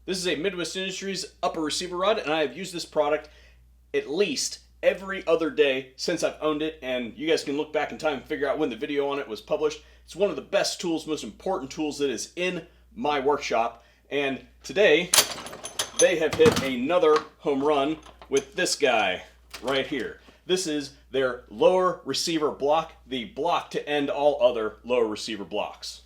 This is a Midwest Industries upper receiver rod, and I have used this product at least every other day since I've owned it, and you guys can look back in time and figure out when the video on it was published. It's one of the best tools, most important tools that is in my workshop, and today they have hit another home run with this guy right here. This is their lower receiver block, the block to end all other lower receiver blocks.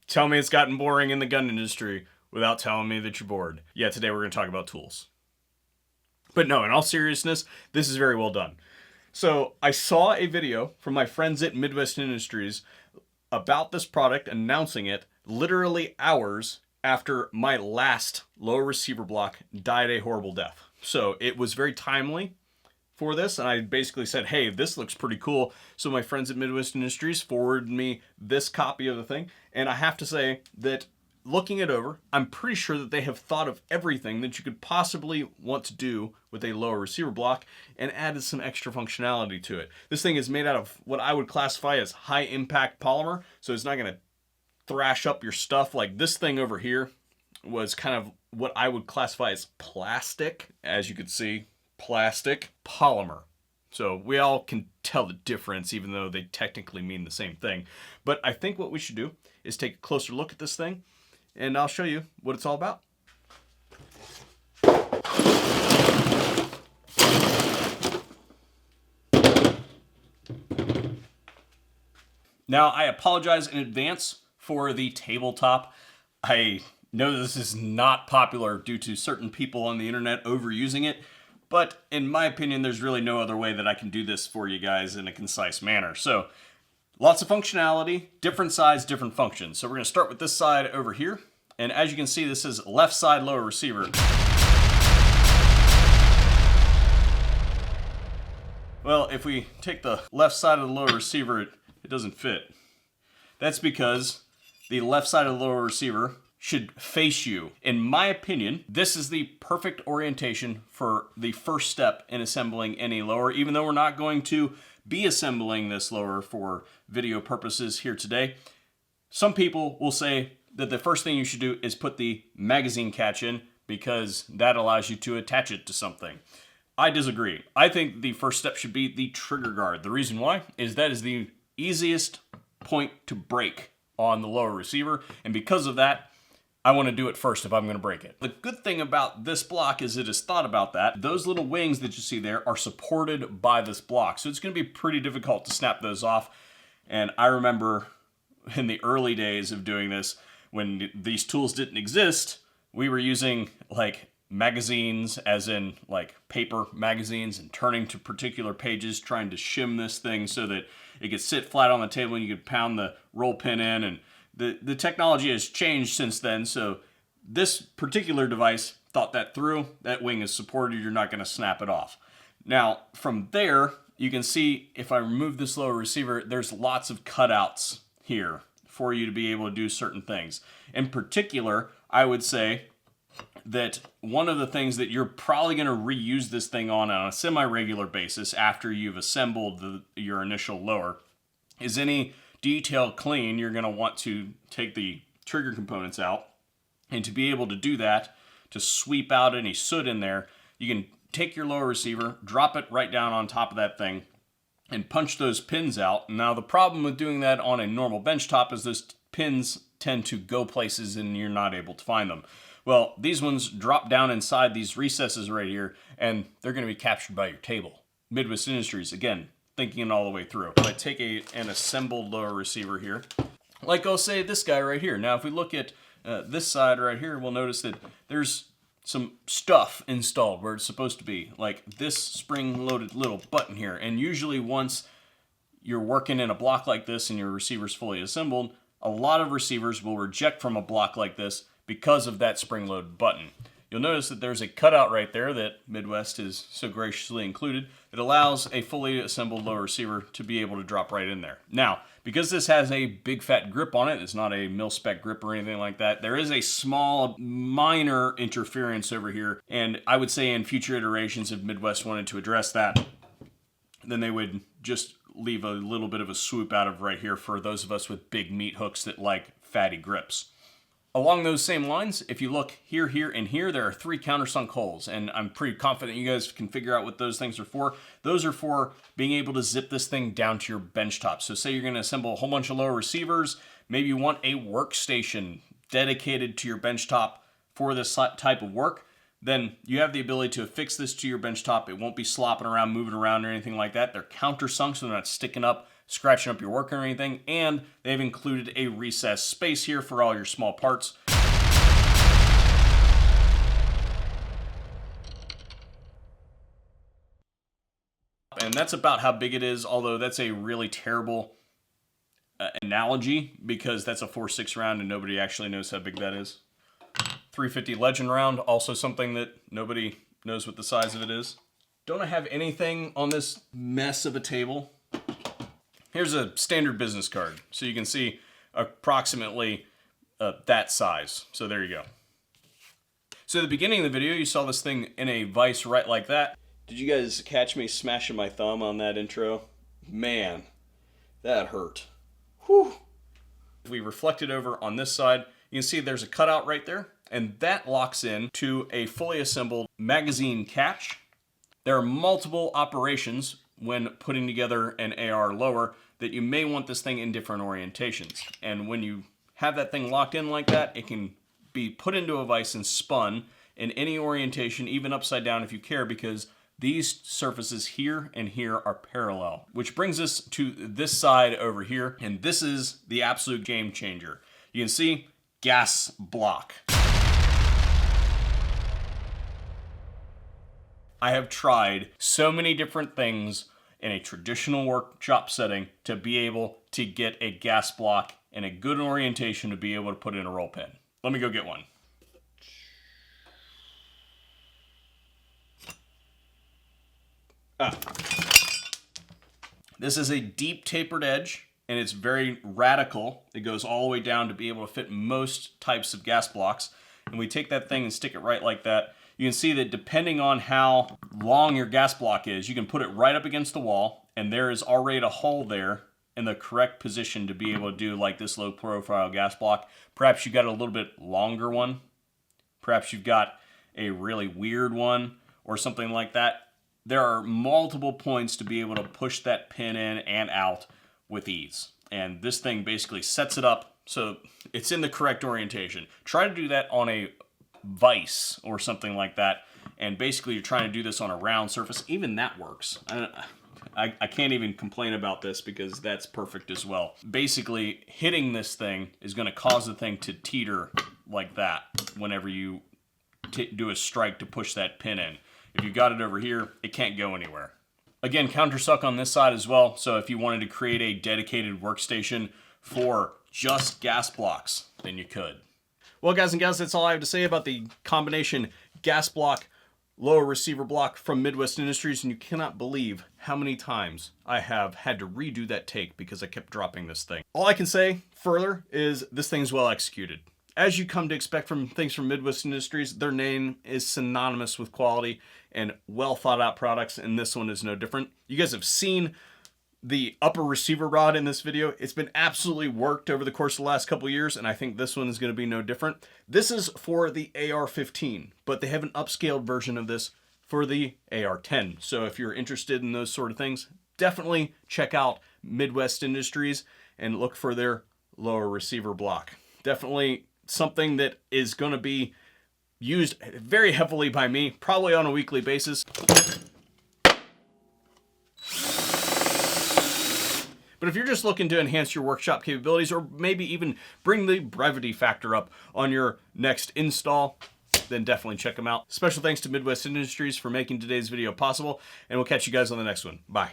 Tell me it's gotten boring in the gun industry without telling me that you're bored. Yeah, today we're going to talk about tools. But no, in all seriousness, this is very well done. So I saw a video from my friends at Midwest Industries about this product, announcing it literally hours after my last lower receiver block died a horrible death. So it was very timely for this, and I basically said, hey, this looks pretty cool. So my friends at Midwest Industries forwarded me this copy of the thing, and I have to say that looking it over, I'm pretty sure that they have thought of everything that you could possibly want to do with a lower receiver block and added some extra functionality to it. This thing is made out of what I would classify as high impact polymer, so it's not going to thrash up your stuff. Like this thing over here was kind of what I would classify as plastic, as you could see, plastic polymer. So we all can tell the difference, even though they technically mean the same thing. But I think what we should do is take a closer look at this thing, and I'll show you what it's all about. Now, I apologize in advance for the tabletop. I know this is not popular due to certain people on the internet overusing it, but in my opinion, there's really no other way that I can do this for you guys in a concise manner. So, lots of functionality, different size, different functions. So we're going to start with this side over here. And as you can see, this is left side lower receiver. Well, if we take the left side of the lower receiver, it doesn't fit. That's because the left side of the lower receiver should face you. In my opinion, this is the perfect orientation for the first step in assembling any lower, even though we're not going to be assembling this lower for video purposes here today. Some people will say that the first thing you should do is put the magazine catch in because that allows you to attach it to something. I disagree. I think the first step should be the trigger guard. The reason why is that is the easiest point to break on the lower receiver, and because of that, I want to do it first if I'm going to break it. The good thing about this block is it has thought about that. Those little wings that you see there are supported by this block, so it's going to be pretty difficult to snap those off. And I remember in the early days of doing this, when these tools didn't exist, we were using like magazines, as in like paper magazines, and turning to particular pages, trying to shim this thing so that it could sit flat on the table and you could pound the roll pin in. And the technology has changed since then, so this particular device thought that through. That wing is supported, you're not going to snap it off. Now, from there, you can see if I remove this lower receiver, there's lots of cutouts here for you to be able to do certain things. In particular, I would say that one of the things that you're probably going to reuse this thing on a semi-regular basis after you've assembled your initial lower is any detail clean. You're going to want to take the trigger components out, and to be able to do that, to sweep out any soot in there, you can take your lower receiver, drop it right down on top of that thing, and punch those pins out. Now the problem with doing that on a normal benchtop is those pins tend to go places and you're not able to find them. Well, these ones drop down inside these recesses right here, and they're going to be captured by your table. Midwest Industries, again, thinking it all the way through. I take an assembled lower receiver here, like I'll say this guy right here. Now, if we look at this side right here, we'll notice that there's some stuff installed where it's supposed to be, like this spring-loaded little button here. And usually once you're working in a block like this and your receiver's fully assembled, a lot of receivers will reject from a block like this because of that spring-loaded button. You'll notice that there's a cutout right there that Midwest has so graciously included that allows a fully assembled lower receiver to be able to drop right in there. Now, because this has a big fat grip on it, it's not a mil-spec grip or anything like that, there is a small minor interference over here, and I would say in future iterations if Midwest wanted to address that, then they would just leave a little bit of a swoop out of right here for those of us with big meat hooks that like fatty grips. Along those same lines, if you look here, here, and here, there are 3 countersunk holes, and I'm pretty confident you guys can figure out what those things are for. Those are for being able to zip this thing down to your bench top. So say you're going to assemble a whole bunch of lower receivers, maybe you want a workstation dedicated to your bench top for this type of work, then you have the ability to affix this to your bench top. It won't be slopping around, moving around, or anything like that. They're countersunk, so they're not sticking up, scratching up your work or anything, and they've included a recessed space here for all your small parts. And that's about how big it is, although that's a really terrible analogy because that's a 4.6 round and nobody actually knows how big that is. 350 Legend round, also something that nobody knows what the size of it is. Don't I have anything on this mess of a table? Here's a standard business card, so you can see approximately that size. So there you go. So at the beginning of the video, you saw this thing in a vise right like that. Did you guys catch me smashing my thumb on that intro? Man, that hurt. Whew. If we reflect it over on this side, you can see there's a cutout right there, and that locks in to a fully assembled magazine catch. There are multiple operations when putting together an AR lower that you may want this thing in different orientations. And when you have that thing locked in like that, it can be put into a vise and spun in any orientation, even upside down if you care, because these surfaces here and here are parallel. Which brings us to this side over here, and this is the absolute game changer. You can see gas block. I have tried so many different things in a traditional workshop setting to be able to get a gas block in a good orientation to be able to put in a roll pin. Let me go get one. This is a deep tapered edge, and it's very radical. It goes all the way down to be able to fit most types of gas blocks. And we take that thing and stick it right like that. You can see that depending on how long your gas block is, you can put it right up against the wall, and there is already a hole there in the correct position to be able to do like this low profile gas block. Perhaps you got a little bit longer one. Perhaps you've got a really weird one or something like that. There are multiple points to be able to push that pin in and out with ease. And this thing basically sets it up so it's in the correct orientation. Try to do that on a vise or something like that, and basically you're trying to do this on a round surface. Even that works. I can't even complain about this because that's perfect as well. Basically, hitting this thing is going to cause the thing to teeter like that whenever you do a strike to push that pin in. If you got it over here, it can't go anywhere. Again, countersunk on this side as well, so if you wanted to create a dedicated workstation for just gas blocks, then you could. Well, guys and gals, that's all I have to say about the combination gas block, lower receiver block from Midwest Industries, and you cannot believe how many times I have had to redo that take because I kept dropping this thing. All I can say further is this thing's well executed. As you come to expect from things from Midwest Industries, their name is synonymous with quality and well thought out products, and this one is no different. You guys have seen the upper receiver rod in this video. It's been absolutely worked over the course of the last couple years, and I think this one is going to be no different. This is for the AR-15, but they have an upscaled version of this for the AR-10. So if you're interested in those sort of things, definitely check out Midwest Industries and look for their lower receiver block. Definitely something that is going to be used very heavily by me, probably on a weekly basis. But if you're just looking to enhance your workshop capabilities or maybe even bring the brevity factor up on your next install, then definitely check them out. Special thanks to Midwest Industries for making today's video possible, and we'll catch you guys on the next one. Bye.